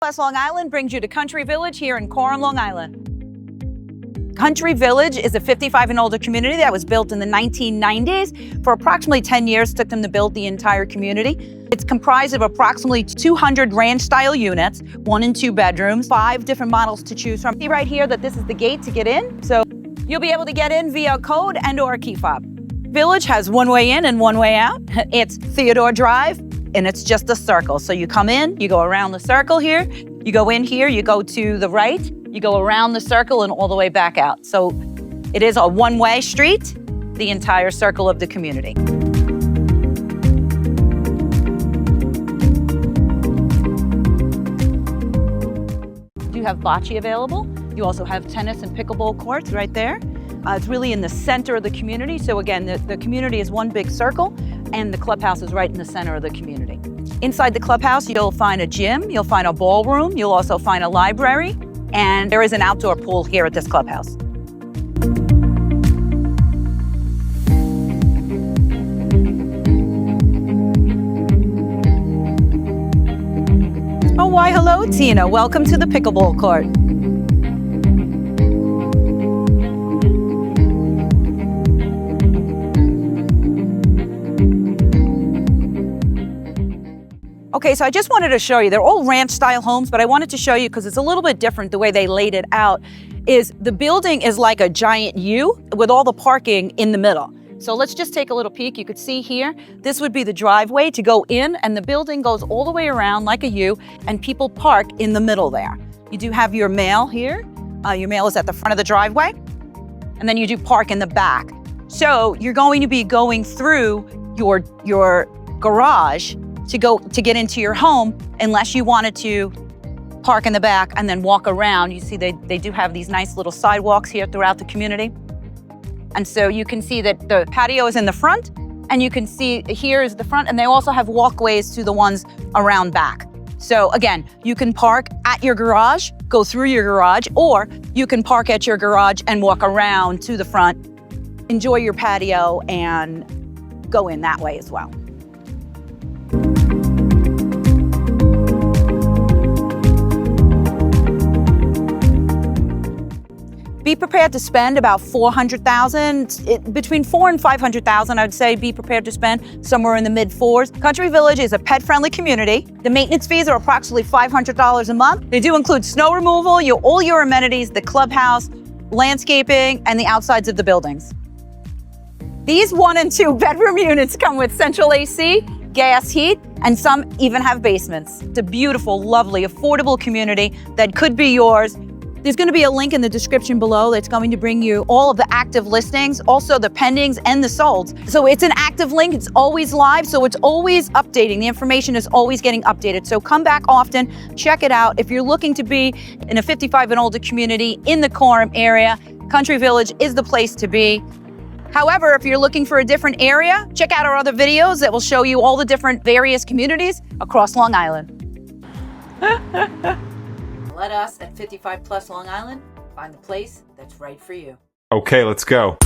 West Long Island brings you to Country Village here in Coram, Long Island. Country Village is a 55 and older community that was built in the 1990s. For approximately 10 years, it took them to build the entire community. It's comprised of approximately 200 ranch-style units, 1 and 2 bedrooms, 5 different models to choose from. See right here that this is the gate to get in. So you'll be able to get in via code and or a key fob. Village has one way in and one way out. It's Theodore Drive, and it's just a circle. So you come in, you go around the circle here, you go in here, you go to the right, you go around the circle and all the way back out. So it is a one-way street, the entire circle of the community. You have bocce available. You also have tennis and pickleball courts right there. It's really in the center of the community. So again, the community is one big circle and the clubhouse is right in the center of the community. Inside the clubhouse, you'll find a gym, you'll find a ballroom, you'll also find a library, and there is an outdoor pool here at this clubhouse. Oh, why hello, Tina. Welcome to the pickleball court. Okay, so I just wanted to show you, they're all ranch-style homes, but I wanted to show you because it's a little bit different the way they laid it out, is the building is like a giant U with all the parking in the middle. So let's just take a little peek. You could see here, this would be the driveway to go in, and the building goes all the way around like a U, and people park in the middle there. You do have your mail here. Your mail is at the front of the driveway, and then you do park in the back. So you're going to be going through your garage to get into your home, unless you wanted to park in the back and then walk around. You see they do have these nice little sidewalks here throughout the community. And so you can see that the patio is in the front, and you can see here is the front, and they also have walkways to the ones around back. So again, you can park at your garage, go through your garage, or you can park at your garage and walk around to the front, enjoy your patio, and go in that way as well. Be prepared to spend about $400,000, between $400,000 and $500,000. I'd say be prepared to spend somewhere in the mid-fours. Country Village is a pet-friendly community. The maintenance fees are approximately $500 a month. They do include snow removal, all your amenities, the clubhouse, landscaping, and the outsides of the buildings. These 1 and 2 bedroom units come with central AC, gas heat, and some even have basements. It's a beautiful, lovely, affordable community that could be yours. There's going to be a link in the description below that's going to bring you all of the active listings, also the pendings and the solds. So it's an active link, it's always live, so it's always updating. The information is always getting updated. So come back often, check it out. If you're looking to be in a 55 and older community in the Coram area, Country Village is the place to be. However, if you're looking for a different area, check out our other videos that will show you all the different various communities across Long Island. Let us at 55 Plus Long Island find the place that's right for you. Okay, let's go.